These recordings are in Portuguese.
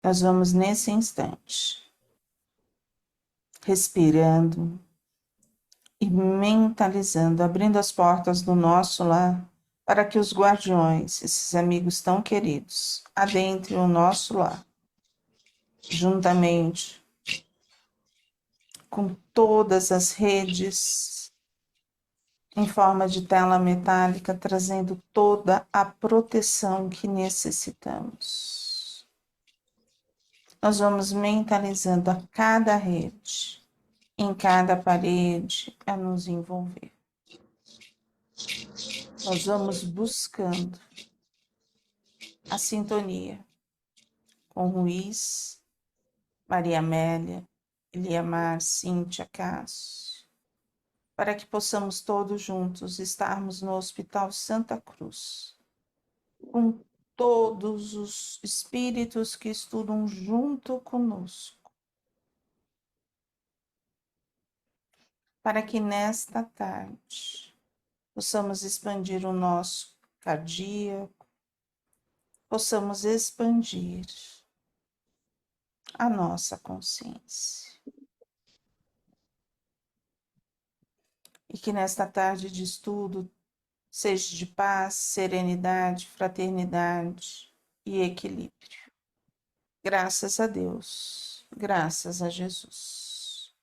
Nós vamos nesse instante, respirando e mentalizando, abrindo as portas do nosso lar para que os guardiões, esses amigos tão queridos, adentrem o nosso lar, juntamente com todas as redes em forma de tela metálica, trazendo toda a proteção que necessitamos. Nós vamos mentalizando a cada rede, em cada parede, a nos envolver. Nós vamos buscando a sintonia com Ruiz, Maria Amélia, Eliamar, Cíntia, Cássio, para que possamos todos juntos estarmos no Hospital Santa Cruz, com todos os espíritos que estudam junto conosco, para que nesta tarde possamos expandir o nosso cardíaco, possamos expandir a nossa consciência. E que nesta tarde de estudo seja de paz, serenidade, fraternidade e equilíbrio. Graças a Deus, graças a Jesus.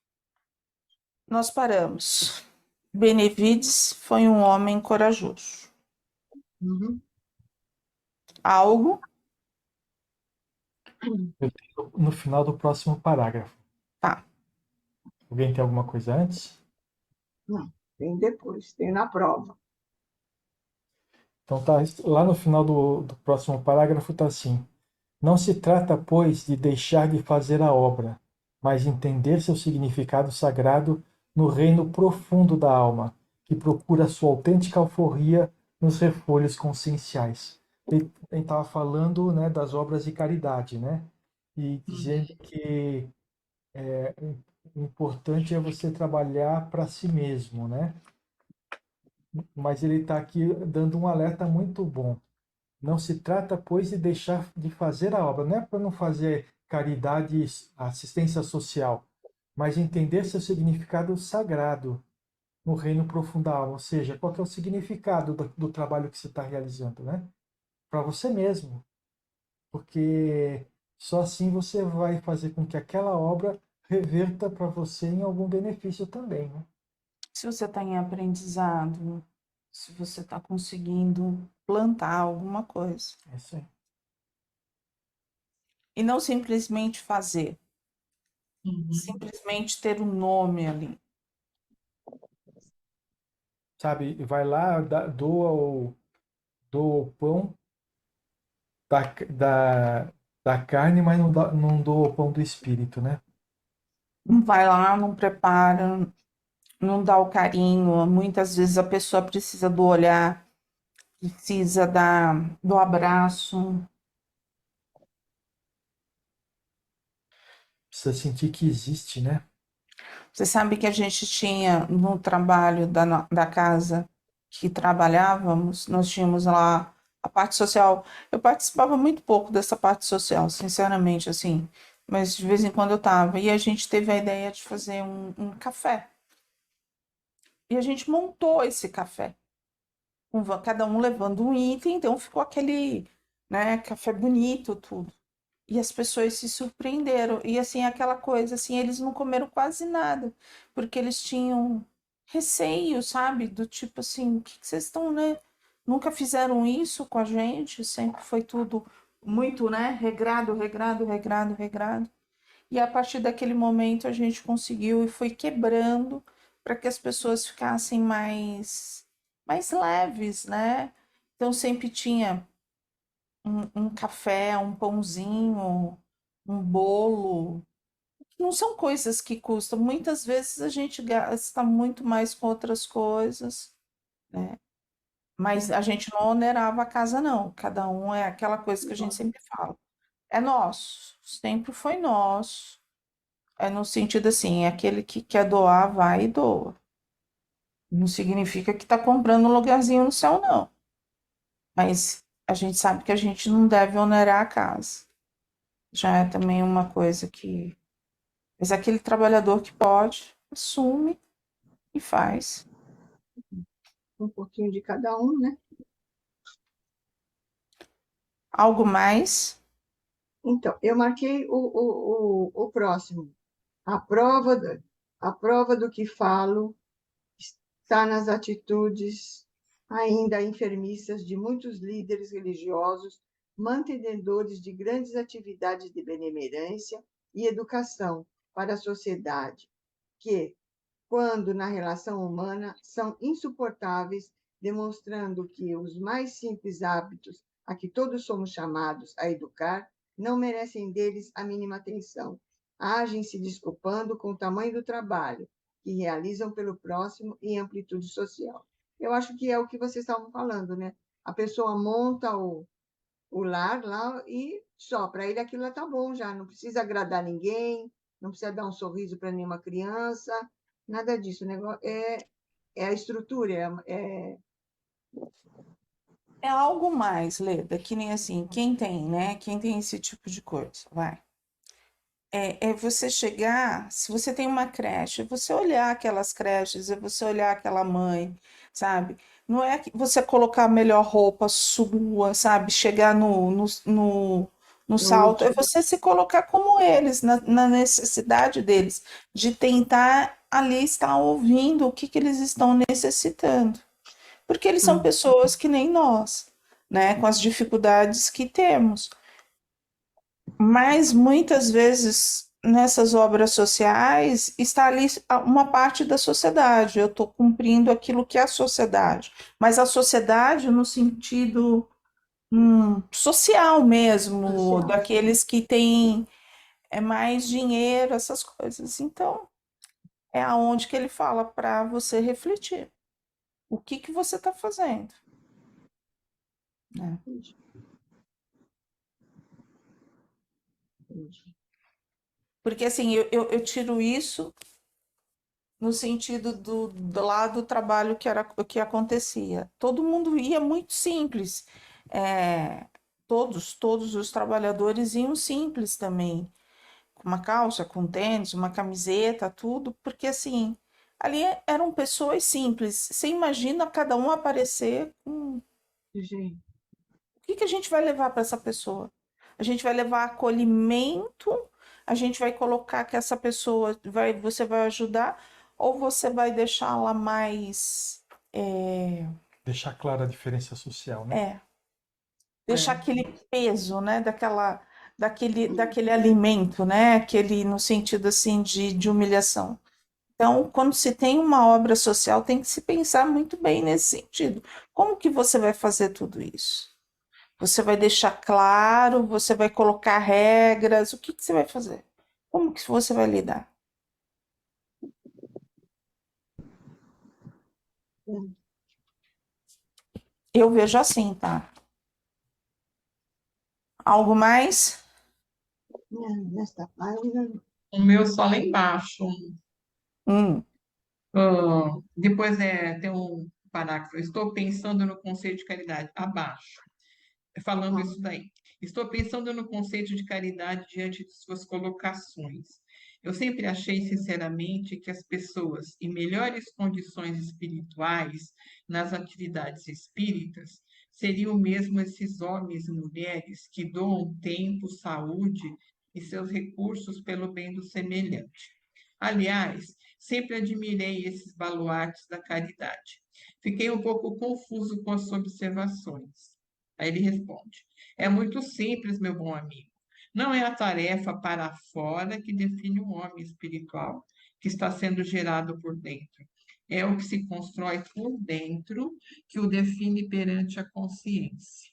Nós paramos. Benevides foi um homem corajoso. Uhum. Algo? Eu tenho no final do próximo parágrafo. Tá. Alguém tem alguma coisa antes? Não, tem depois, tem na prova. Então tá lá no final do próximo parágrafo tá assim: não se trata, pois, de deixar de fazer a obra, mas entender seu significado sagrado no reino profundo da alma, que procura sua autêntica alforria nos refolhos conscienciais. Ele estava falando, né, das obras de caridade, né? E dizendo que o importante é você trabalhar para si mesmo, né? Mas ele está aqui dando um alerta muito bom. Não se trata, pois, de deixar de fazer a obra. Não é para não fazer caridade, assistência social, mas entender seu significado sagrado no reino profundo da alma. Ou seja, qual que é o significado do trabalho que você está realizando, né? Para você mesmo. Porque só assim você vai fazer com que aquela obra reverta para você em algum benefício também, né? Se você está em aprendizado, se você está conseguindo plantar alguma coisa. É isso aí. E não simplesmente fazer, Uhum. simplesmente ter um nome ali. Sabe, vai lá, doa o pão da carne, mas não doa o pão do espírito, né? Não vai lá, não prepara, não dá o carinho. Muitas vezes a pessoa precisa do olhar, precisa do abraço. Precisa sentir que existe, né? Você sabe que a gente tinha no trabalho da casa que trabalhávamos, nós tínhamos lá a parte social. Eu participava muito pouco dessa parte social, sinceramente, assim, mas de vez em quando eu estava. E a gente teve a ideia de fazer um café. E a gente montou esse café, cada um levando um item, então ficou aquele, né, café bonito, tudo. E as pessoas se surpreenderam. E assim, aquela coisa, assim, eles não comeram quase nada, porque eles tinham receio, sabe? Do tipo assim, o que que vocês estão, né? Nunca fizeram isso com a gente, sempre foi tudo muito, né? Regrado, regrado, regrado, regrado. E a partir daquele momento a gente conseguiu e foi quebrando para que as pessoas ficassem mais leves, né? Então sempre tinha um café, um pãozinho, um bolo. Não são coisas que custam. Muitas vezes a gente gasta muito mais com outras coisas, né? Mas a gente não onerava a casa, não. Cada um é aquela coisa que a gente sempre fala. É nosso, sempre foi nosso. É no sentido assim, é aquele que quer doar, vai e doa. Não significa que está comprando um lugarzinho no céu, não. Mas a gente sabe que a gente não deve onerar a casa. Já é também uma coisa que. Mas aquele trabalhador que pode, assume e faz. Um pouquinho de cada um, né? Algo mais? Então, eu marquei o próximo. A prova, a prova do que falo está nas atitudes ainda enfermiças de muitos líderes religiosos, mantenedores de grandes atividades de benemerência e educação para a sociedade, que, quando na relação humana, são insuportáveis, demonstrando que os mais simples hábitos a que todos somos chamados a educar não merecem deles a mínima atenção. Agem se desculpando com o tamanho do trabalho que realizam pelo próximo em amplitude social. Eu acho que é o que vocês estavam falando, né? A pessoa monta o lar lá e só, para ele aquilo está bom já, não precisa agradar ninguém, não precisa dar um sorriso para nenhuma criança, nada disso. O negócio é a estrutura, É algo mais, Leda, que nem assim, quem tem, né? Quem tem esse tipo de coisa, vai. É você chegar, se você tem uma creche, é você olhar aquelas creches, é você olhar aquela mãe, sabe? Não é que você colocar a melhor roupa sua, sabe? Chegar no no salto, é último. você se colocar como eles, na necessidade deles, de tentar ali estar ouvindo o que que eles estão necessitando. Porque eles são pessoas que nem nós, né? Com as dificuldades que temos. Mas muitas vezes nessas obras sociais está ali uma parte da sociedade. Eu estou cumprindo aquilo que é a sociedade, mas a sociedade no sentido social mesmo, Social. daqueles que têm mais dinheiro, essas coisas. Então, é aonde que ele fala para você refletir. O que que você está fazendo, né? Entendi, entendi. Porque assim, eu tiro isso no sentido do lado do trabalho que era o que acontecia. Todo mundo ia muito simples. É, todos os trabalhadores iam simples também, com uma calça, com tênis, uma camiseta, tudo, porque assim, ali eram pessoas simples. Você imagina cada um aparecer com o Gente, que que a gente vai levar para essa pessoa? A gente vai levar acolhimento, a gente vai colocar que essa pessoa vai, você vai ajudar, ou você vai deixá-la mais, Deixar clara a diferença social, né? é, deixar é, aquele peso, né, daquele alimento, né, aquele no sentido assim de humilhação. Então, quando se tem uma obra social, tem que se pensar muito bem nesse sentido. Como que você vai fazer tudo isso? Você vai deixar claro, você vai colocar regras, o que que você vai fazer? Como que você vai lidar? Eu vejo assim, tá? Algo mais? nesta página, O meu só lá embaixo. Hum, Depois tem um parágrafo. Estou pensando no conceito de caridade. Abaixo. Falando isso daí. Estou pensando no conceito de caridade diante de suas colocações. Eu sempre achei, sinceramente, que as pessoas em melhores condições espirituais, nas atividades espíritas, seriam mesmo esses homens e mulheres que doam tempo, saúde e seus recursos pelo bem do semelhante. Aliás, sempre admirei esses baluartes da caridade. Fiquei um pouco confuso com as observações. Aí ele responde: é muito simples, meu bom amigo. Não é a tarefa para fora que define o homem espiritual que está sendo gerado por dentro. É o que se constrói por dentro que o define perante a consciência.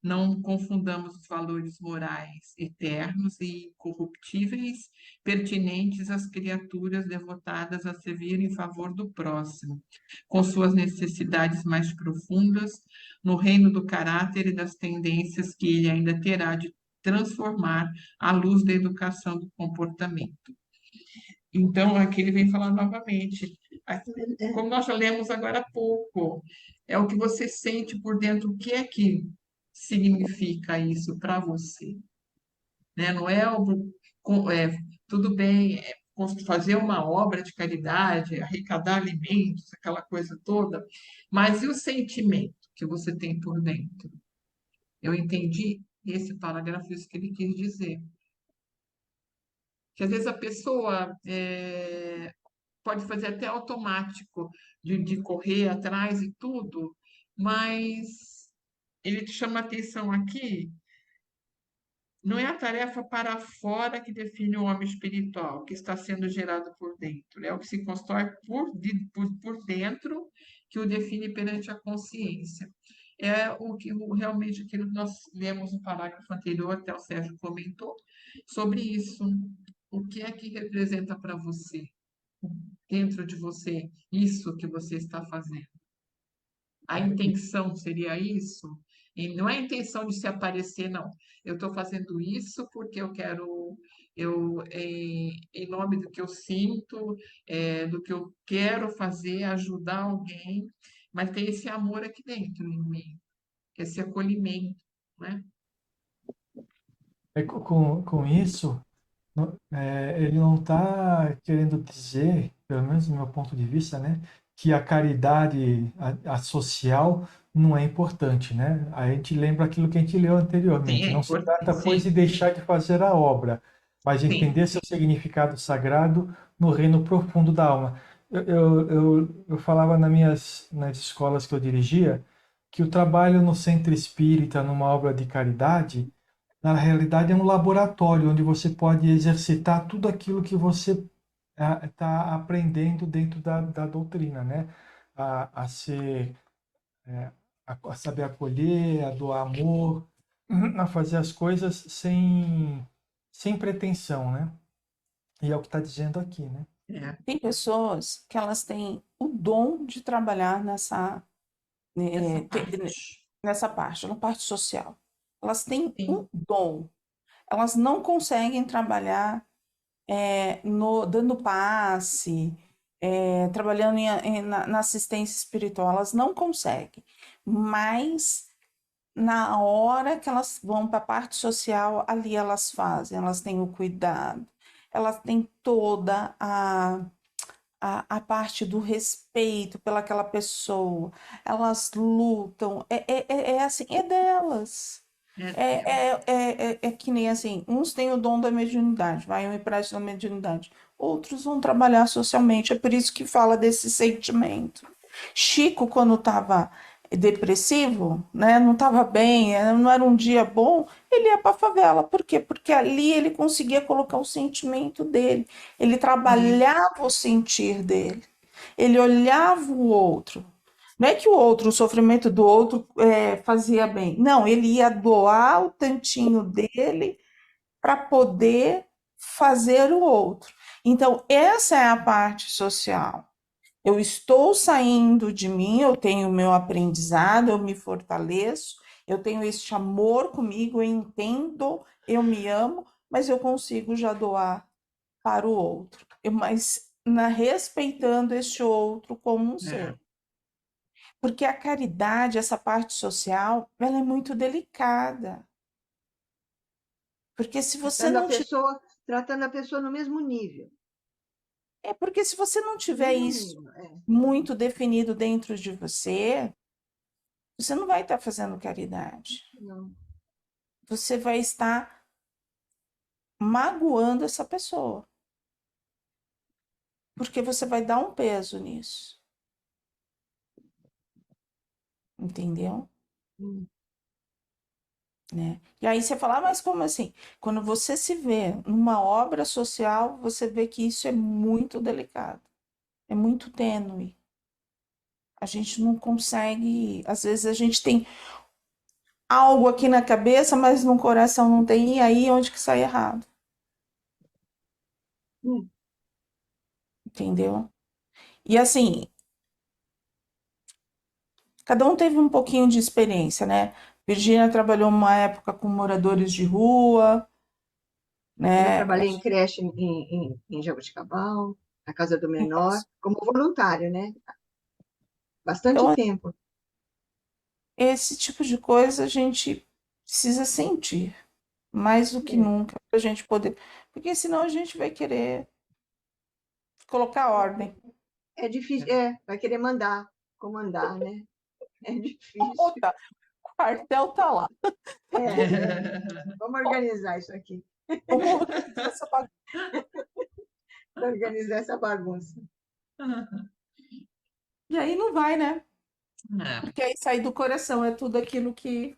Não confundamos os valores morais eternos e incorruptíveis pertinentes às criaturas devotadas a servir em favor do próximo, com suas necessidades mais profundas no reino do caráter e das tendências que ele ainda terá de transformar à luz da educação do comportamento. Então, aqui ele vem falar novamente, como nós já lemos agora há pouco, é o que você sente por dentro, o que é que significa isso para você? né? Não é algo, tudo bem, fazer uma obra de caridade, arrecadar alimentos, aquela coisa toda, mas e o sentimento que você tem por dentro? Eu entendi esse parágrafo, isso que ele quis dizer. Que às vezes a pessoa pode fazer até automático de correr atrás e tudo, mas ele te chama a atenção aqui, não é a tarefa para fora que define o homem espiritual, que está sendo gerado por dentro, é o que se constrói por dentro que o define perante a consciência. É realmente aquilo que nós lemos no parágrafo anterior, até o Sérgio comentou, sobre isso. O que é que representa para você, dentro de você, isso que você está fazendo? A intenção seria isso? E não é a intenção de se aparecer, não. Eu estou fazendo isso porque eu quero, em nome do que eu sinto, do que eu quero fazer, ajudar alguém, mas tem esse amor aqui dentro em mim, esse acolhimento, né? Com isso, ele não está querendo dizer, pelo menos do meu ponto de vista, né, que a caridade a social não é importante, né? A gente lembra aquilo que a gente leu Sim, anteriormente. é Não se importante. trata, pois, de Sim, deixar de fazer a obra, mas de sim, entender seu significado sagrado no reino profundo da alma. Eu falava nas escolas que eu dirigia que o trabalho no centro espírita, numa obra de caridade, na realidade é um laboratório onde você pode exercitar tudo aquilo que você está aprendendo dentro da doutrina, né? A ser, é, a saber acolher, a doar amor, a fazer as coisas sem pretensão, né? E é o que está dizendo aqui, né? é, Tem pessoas que elas têm o dom de trabalhar essa eh, parte. nessa parte, na parte social. Elas têm Sim, um dom. Elas não conseguem trabalhar dando passe, trabalhando na assistência espiritual. Elas não conseguem. Mas na hora que elas vão para a parte social, ali elas fazem, elas têm o cuidado, elas têm toda a parte do respeito pelaquela pessoa, elas lutam, é assim, é delas. é É, dela. é que nem assim, uns têm o dom da mediunidade, vai, eu me presto da mediunidade. Outros vão trabalhar socialmente, é por isso que fala desse sentimento. Chico, quando estava depressivo, né, não estava bem, não era um dia bom, ele ia para a favela. Por quê? Porque ali ele conseguia colocar o sentimento dele, ele Isso. trabalhava o sentir dele, ele olhava o outro. Não é que o outro, o sofrimento do outro fazia bem. Não, ele ia doar o tantinho dele para poder fazer o outro. Então, essa é a parte social. Eu estou saindo de mim, eu tenho o meu aprendizado, eu me fortaleço, eu tenho este amor comigo, eu entendo, eu me amo, mas eu consigo já doar para o outro. Mas respeitando este outro como um É. ser. Porque a caridade, essa parte social, ela é muito delicada. Porque se você tratando a não tiver, pessoa, tratando a pessoa no mesmo nível. porque se você não No tiver mesmo isso nível, é. muito definido dentro de você, você não vai estar fazendo caridade. Não. Você vai estar magoando essa pessoa, porque você vai dar um peso nisso, entendeu? Hum. Né? E aí você fala, mas como assim? Quando você se vê numa obra social, você vê que isso é muito delicado, é muito tênue. A gente não consegue, às vezes a gente tem algo aqui na cabeça, mas no coração não tem, e aí é onde que sai errado, Hum. entendeu? E assim, cada um teve um pouquinho de experiência, né? Virgínia trabalhou uma época com moradores de rua, Eu né? trabalhei em creche em Jaboticabal, na Casa do Menor, como voluntário, né? Bastante Então, tempo. esse tipo de coisa a gente precisa sentir, mais do que É, nunca, para a gente poder. Porque senão a gente vai querer colocar ordem. é difícil, vai querer mandar, comandar, né? É Ou difícil. tá, o quartel tá lá. Vamos organizar isso aqui, Vamos organizar essa bagunça. organizar essa bagunça. E aí não vai, né? É, Porque aí sai do coração, é tudo aquilo que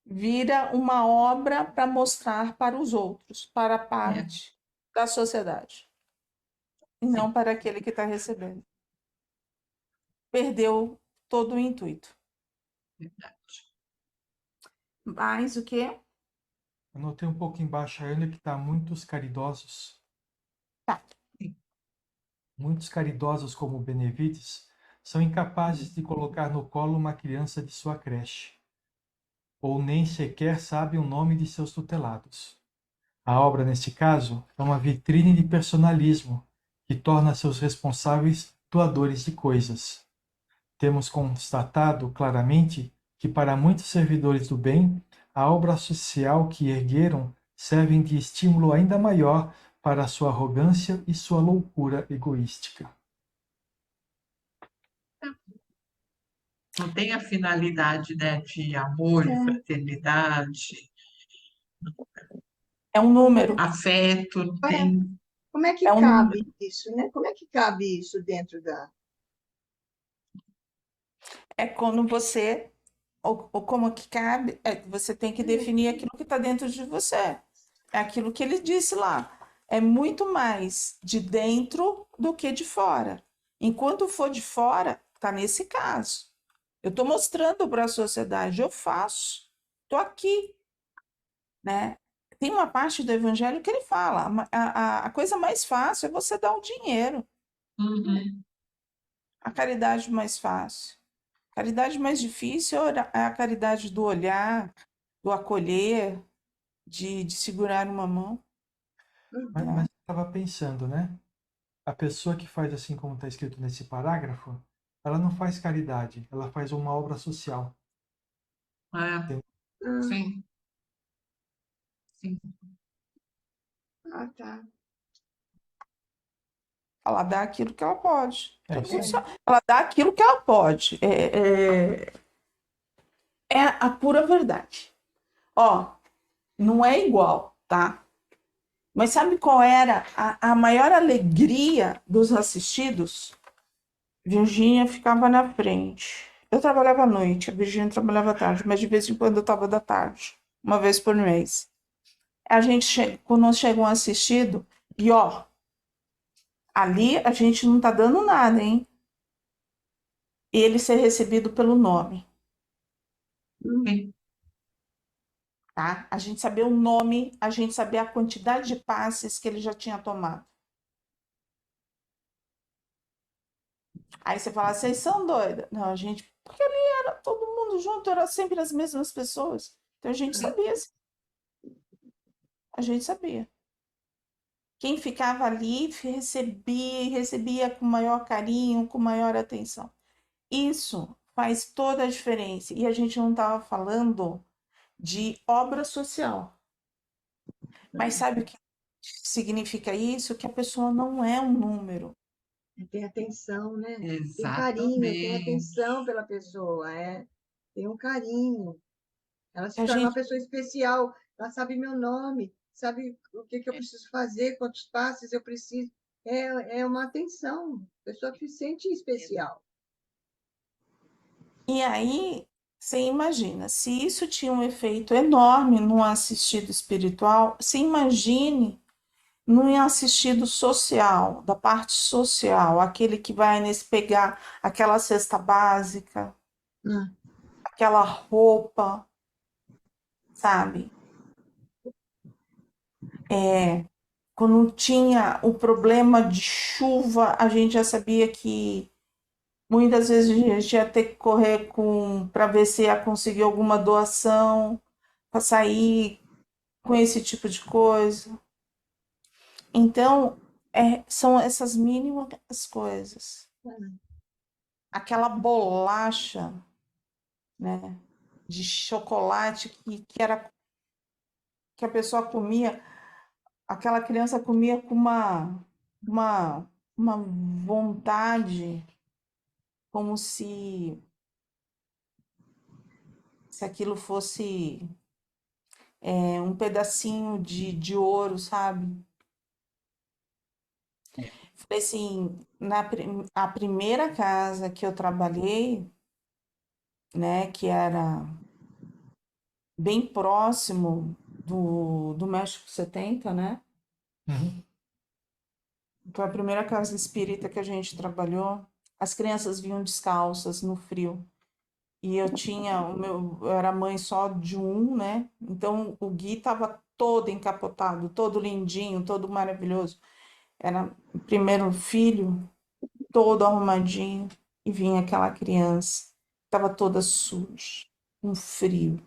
vira uma obra para mostrar para os outros, para a é, parte da sociedade, e sim, não para aquele que está recebendo. Perdeu todo o intuito. verdade. Mas o quê? Eu notei um pouco embaixo ainda que está muitos caridosos. Tá. Muitos caridosos como Benevides são incapazes de colocar no colo uma criança de sua creche, ou nem sequer sabem o nome de seus tutelados. A obra, neste caso, é uma vitrine de personalismo que torna seus responsáveis doadores de coisas. Temos constatado claramente que para muitos servidores do bem, a obra social que ergueram servem de estímulo ainda maior para a sua arrogância e sua loucura egoística. Não tem a finalidade, né, de amor, de É, fraternidade, É um número. afeto, não é. tem. Como é que É um cabe número. isso, né? Como é que cabe isso dentro da. É quando você, ou como que cabe, você tem que definir aquilo que está dentro de você. É aquilo que ele disse lá. É muito mais de dentro do que de fora. Enquanto for de fora, está nesse caso. Eu estou mostrando para a sociedade, eu faço, estou aqui, né? Tem uma parte do evangelho que ele fala, a coisa mais fácil é você dar o dinheiro, Uhum. a caridade mais fácil. A caridade mais difícil é a caridade do olhar, do acolher, de segurar uma mão, Mas né? eu estava pensando, né? A pessoa que faz assim como está escrito nesse parágrafo, ela não faz caridade, ela faz uma obra social. É, Entende? Ah, sim, sim. tá. Ela dá aquilo que ela pode. É Todo isso mundo aí. sabe. Ela dá aquilo que ela pode. É a pura verdade. Ó, não é igual, tá? Mas sabe qual era a maior alegria dos assistidos? Virgínia ficava na frente. Eu trabalhava à noite, a Virgínia trabalhava à tarde, mas de vez em quando eu estava da tarde, uma vez por mês. A gente, quando chega um assistido, e ó, ali a gente não tá dando nada, hein? Ele ser recebido pelo nome, Sim. tá? A gente saber o nome, a gente saber a quantidade de passes que ele já tinha tomado. Aí você fala, vocês são doidas. Não, a gente, porque ali era todo mundo junto, era sempre as mesmas pessoas. Então a gente sabia, a gente sabia. Quem ficava ali recebia, recebia com maior carinho, com maior atenção. Isso faz toda a diferença. E a gente não estava falando de obra social. Mas sabe o que significa isso? Que a pessoa não é um número. Tem atenção, né? Tem carinho, tem Exatamente. atenção pela pessoa, tem um carinho. Ela Que se a torna uma gente, pessoa especial, ela sabe meu nome, sabe o que eu preciso fazer, quantos passos eu preciso. É uma atenção, a pessoa se sente especial. e aí, você imagina, se isso tinha um efeito enorme no assistido espiritual, você imagine num assistido social, da parte social, aquele que vai nesse pegar aquela cesta básica, Hum, aquela roupa, sabe? Quando tinha o problema de chuva, a gente já sabia que muitas vezes a gente ia ter que correr para ver se ia conseguir alguma doação, para sair com esse tipo de coisa. Então, são essas mínimas coisas. Aquela bolacha, né, de chocolate que era que a pessoa comia, aquela criança comia com uma, uma vontade, como se aquilo fosse um pedacinho de ouro, sabe? Falei assim, a primeira casa que eu trabalhei, né, que era bem próximo do México 70, né? Uhum. Foi a primeira casa espírita que a gente trabalhou. As crianças vinham descalças no frio. E eu era mãe só de um, né? Então o Gui tava todo encapotado, todo lindinho, todo maravilhoso. Era o primeiro filho, todo arrumadinho, e vinha aquela criança, tava toda suja, com frio,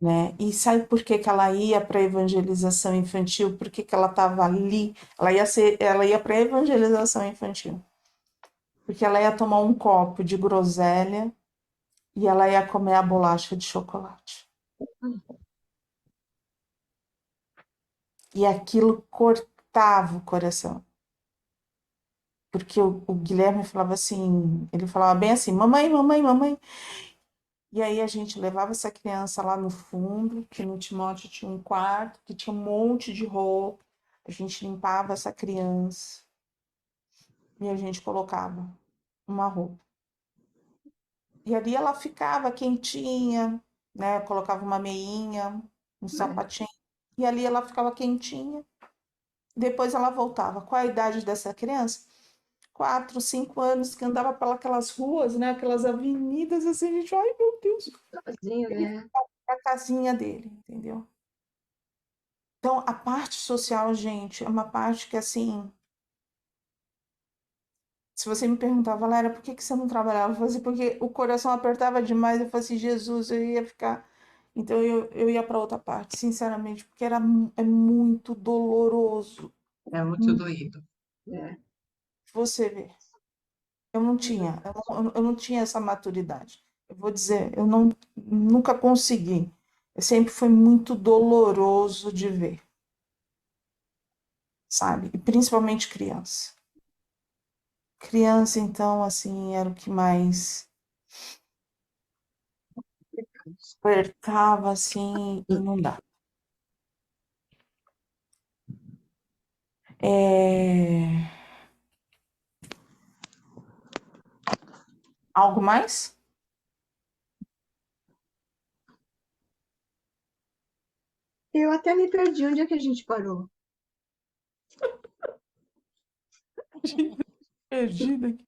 né? E sabe por que que ela ia para evangelização infantil? Por que que ela estava ali? Ela ia para evangelização infantil, porque ela ia tomar um copo de groselha e ela ia comer a bolacha de chocolate. E aquilo cortava o coração. Porque o Guilherme falava assim, ele falava bem assim, mamãe, mamãe, mamãe. E aí a gente levava essa criança lá no fundo, que no Timóteo tinha um quarto, que tinha um monte de roupa. A gente limpava essa criança e a gente colocava uma roupa. E ali ela ficava quentinha, né? Colocava uma meinha, um sapatinho. E ali ela ficava quentinha. Depois ela voltava. Qual a idade dessa criança? 4, 5 anos, que andava pelas ruas, né? Aquelas avenidas assim, a gente, ai meu Deus, Sozinho, ele né? a casinha dele, entendeu? Então, a parte social, gente, é uma parte que, assim, se você me perguntar, Valéria, por que que você não trabalhava? Eu falei assim, porque o coração apertava demais, eu falei assim, Jesus, eu ia ficar. Então, eu ia para outra parte, sinceramente, porque é muito doloroso. É muito doído. É. Você vê, eu não tinha essa maturidade. Eu vou dizer, eu não, nunca consegui. Sempre foi muito doloroso de ver, sabe? E principalmente criança. Criança, então, assim, era o que mais apertava, assim, e não dá. É... Algo mais? Eu até me perdi onde é que a gente parou. Perdida aqui.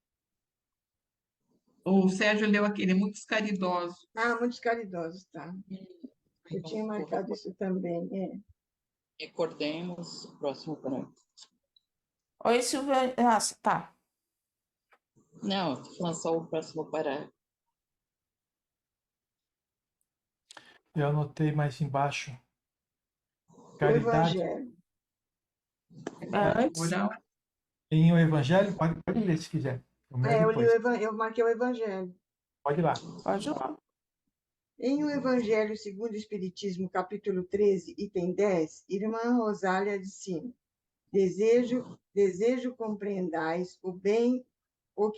O Sérgio leu aquele Muitos Caridosos. Ah, muitos caridosos, tá. Eu tinha marcado isso também. Recordemos o próximo parágrafo. Oi, Silvia. Ah, tá. Não, estou falando só o próximo parágrafo. Eu anotei mais embaixo. O Caridade Evangelho. Antes, Moral. em o Evangelho, pode ler se quiser. O meu é Eu, li depois. eu marquei o Evangelho. Pode ir lá. pode ir lá. Em O Evangelho segundo o Espiritismo, capítulo 13, item 10, irmã Rosália de Sino. Desejo compreendais o bem, o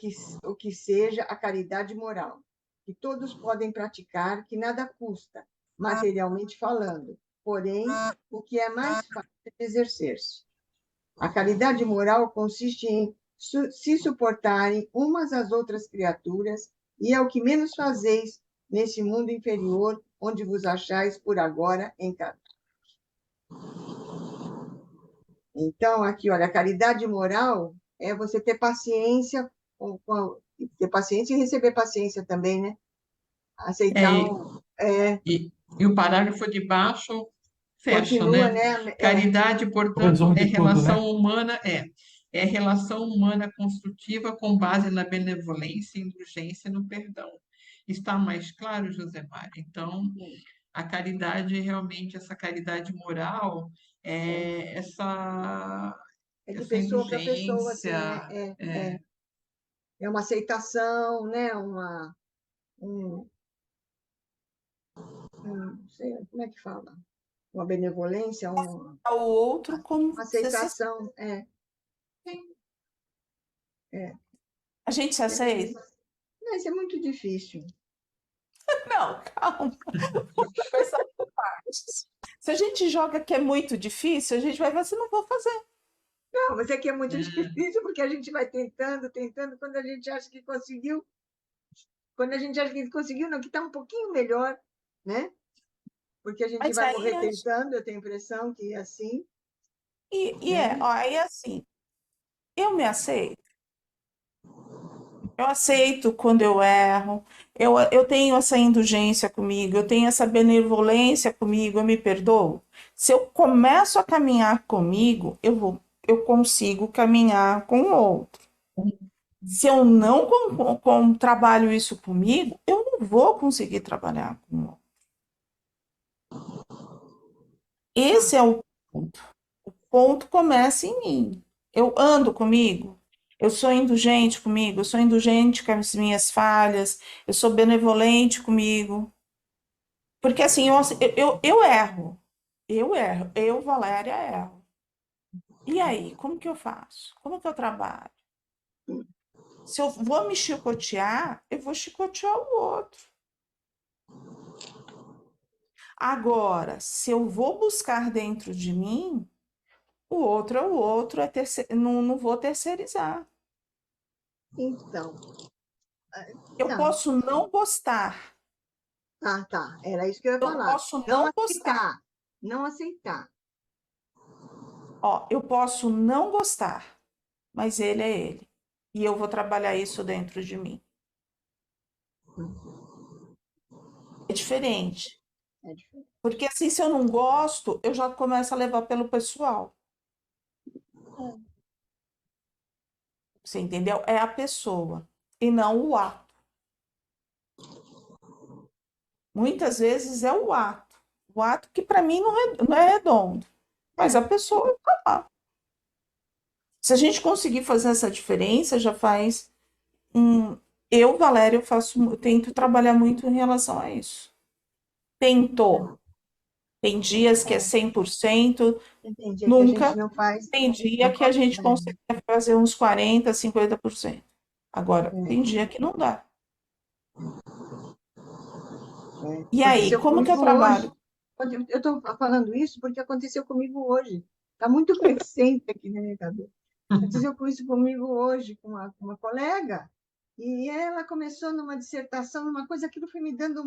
que seja a caridade moral, que todos podem praticar, que nada custa, materialmente falando, porém, o que é mais fácil de exercer-se. A caridade moral consiste em se suportarem umas às outras criaturas, e é o que menos fazeis nesse mundo inferior, onde vos achais por agora encarnados. Então, aqui, olha, a caridade moral é você ter paciência, ter paciência e receber paciência também, né? É, Aceitar e o parágrafo de baixo fecha, continua, né? né? Caridade, O portanto, resumo de tudo, né? é relação humana construtiva com base na benevolência, indulgência e no perdão. Está mais claro, Josemar? Então, a caridade realmente, essa caridade moral, é É de essa pessoa para pessoa, assim, né? indulgência, É uma aceitação, né? Não sei, como é que fala? uma benevolência, Ao outro como uma você se... aceitação. A gente se aceita? Não, isso é muito difícil. Não, calma. Vamos começar por partes. Se a gente joga que é muito difícil, a gente vai ver se não vou fazer. Não, mas é que é muito difícil, porque a gente vai tentando, tentando, quando a gente acha que conseguiu, não, que está um pouquinho melhor, né? Porque a gente Mas vai aí, morrer tentando, eu tenho a impressão que é assim, ó, né? aí é assim, eu me aceito. Eu aceito quando eu erro, eu tenho essa indulgência comigo, eu tenho essa benevolência comigo, eu me perdoo. Se eu começo a caminhar comigo, eu consigo caminhar com o outro. Se eu não trabalho isso comigo, eu não vou conseguir trabalhar com o outro. Esse é o ponto. O ponto começa em mim. Eu ando comigo, eu sou indulgente comigo, eu sou indulgente com as minhas falhas, eu sou benevolente comigo. Porque assim, eu erro. Eu erro. Eu, Valéria, erro. E aí, como que eu faço? Como que eu trabalho? Se eu vou me chicotear, eu vou chicotear o outro. Agora, se eu vou buscar dentro de mim, o outro é o outro, não vou terceirizar. Então, Eu tá, posso não gostar, tá, era isso que eu ia eu falar. posso Não não gostar. aceitar, não aceitar. Ó, eu posso não gostar, mas ele é ele. E eu vou trabalhar isso dentro de mim. É diferente. É diferente. Porque assim, se eu não gosto, eu já começo a levar pelo pessoal. Você entendeu? É a pessoa e não o ato. Muitas vezes é o ato. O ato que para mim não é redondo. Mas a pessoa está lá. Se a gente conseguir fazer essa diferença, já faz um. Eu, Valéria, eu tento trabalhar muito em relação a isso. Tento. Tem dias que é 100%, Entendi, que a gente nunca. não faz, Tem dia não que a gente consegue. consegue fazer uns 40, 50%. Agora, tem É, dia que não dá. é. E aí, Aconteceu como que eu comigo trabalho? hoje. Eu estou falando isso porque aconteceu comigo hoje. Está muito recente aqui na minha cabeça. Aconteceu isso comigo hoje, com uma colega, e ela começou numa dissertação, numa coisa, aquilo foi me dando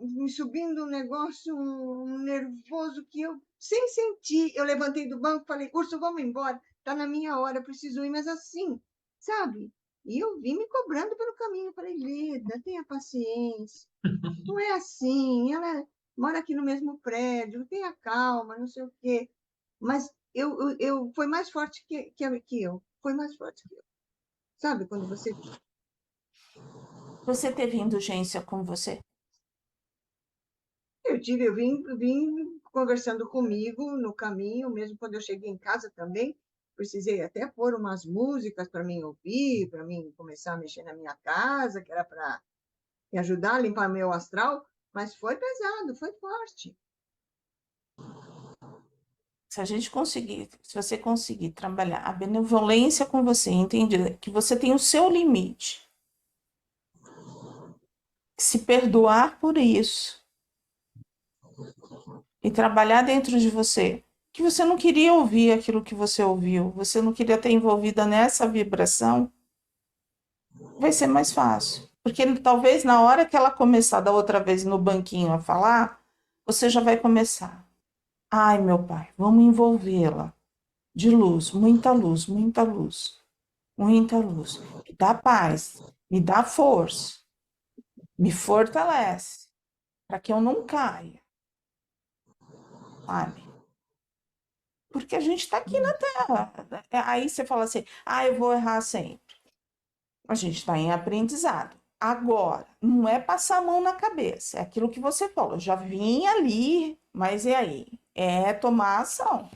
me subindo um negócio, um nervoso que eu, sem sentir, eu levantei do banco e falei, Urso, vamos embora, está na minha hora, eu preciso ir, mas assim, sabe? E eu vim me cobrando pelo caminho, falei, Leda, tenha paciência, não é assim, ela mora aqui no mesmo prédio, tenha calma, não sei o quê. Mas foi mais forte que eu, foi mais forte que eu. Sabe, quando você... Você teve indulgência com você? Eu vim conversando comigo no caminho, mesmo quando eu cheguei em casa também, precisei até pôr umas músicas para mim ouvir, para mim começar a mexer na minha casa, que era para me ajudar a limpar meu astral, mas foi pesado, foi forte. Se você conseguir trabalhar a benevolência com você, entender que você tem o seu limite, se perdoar por isso e trabalhar dentro de você, que você não queria ouvir aquilo que você ouviu, você não queria estar envolvida nessa vibração, vai ser mais fácil. Porque talvez na hora que ela começar da outra vez no banquinho a falar, você já vai começar. Ai, meu pai, vamos envolvê-la de luz, muita luz, muita luz. Me dá paz, me dá força, me fortalece, para que eu não caia, sabe? Porque a gente está aqui na Terra. Aí você fala assim, eu vou errar sempre. A gente está em aprendizado. Agora, não é passar a mão na cabeça, é aquilo que você falou. Já vim ali, mas e aí? É tomar ação,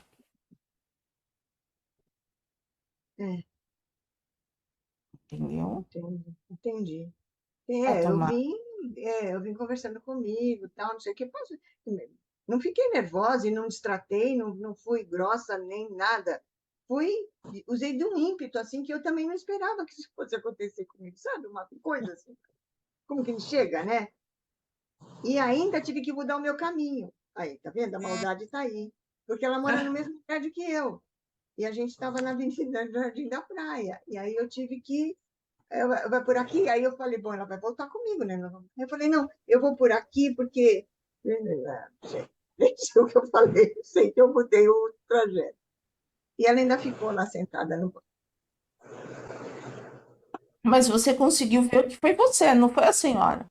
É, entendeu? entendi. É É, tomar. eu vim conversando comigo, tal, não sei o que. Não fiquei nervosa e não destratei, não fui grossa nem nada. Usei de um ímpeto, assim, que eu também não esperava que isso fosse acontecer comigo, sabe? Uma coisa assim. Como que chega, né? E ainda tive que mudar o meu caminho. Aí, tá vendo? A maldade está aí. Porque ela mora no mesmo prédio que eu. E a gente estava na Avenida Jardim da Praia. E aí eu tive que. Vai por aqui? Aí eu falei, bom, ela vai voltar comigo, né? Eu falei, não, eu vou por aqui porque. Deixa o que eu falei, sei que eu mudei o trajeto. E ela ainda ficou lá sentada no banco. Mas você conseguiu ver que foi você, não foi a senhora.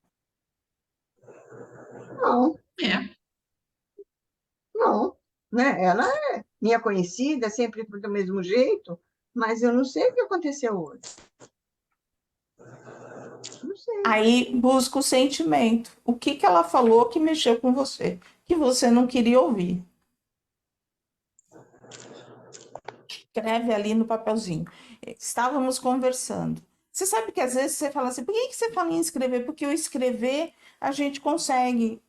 Não, É, não. Né? Ela é minha conhecida, sempre foi do mesmo jeito, mas eu não sei o que aconteceu hoje. Não sei. Aí busca o sentimento. O que que ela falou que mexeu com você, que você não queria ouvir. Escreve ali no papelzinho. Estávamos conversando. Você sabe que às vezes você fala assim, por que que você fala em escrever? Porque o escrever a gente consegue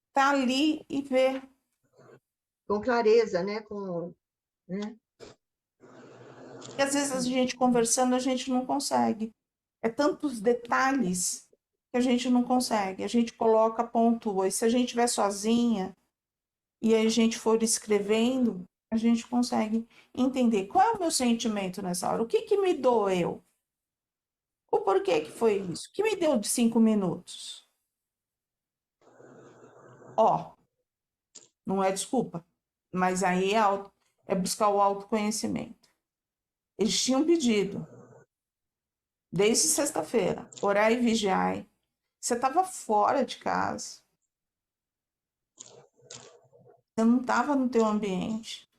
estar ali e ver. Com clareza, né? Né? E às vezes a gente conversando, a gente não consegue. É tantos detalhes que a gente não consegue. A gente coloca, pontua. E se a gente estiver sozinha e a gente for escrevendo, a gente consegue entender qual é o meu sentimento nessa hora. O que que me doeu? O porquê que foi isso? O que me deu de 5 minutos? Ó, não é desculpa, mas aí é buscar o autoconhecimento. Eles tinham pedido, desde sexta-feira, orar e vigiar. Você estava fora de casa. Você não estava no teu ambiente.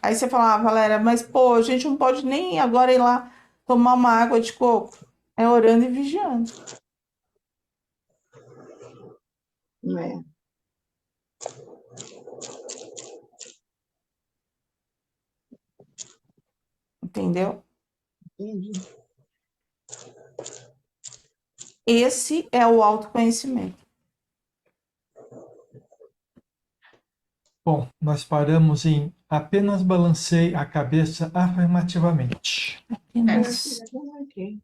Aí você fala, Valéria, mas pô, a gente não pode nem agora ir lá tomar uma água de coco. É orando e vigiando. Não é? Entendeu? Entendi. Esse é o autoconhecimento. Bom, nós paramos em apenas balancei a cabeça afirmativamente. Apenas Eu já marquei.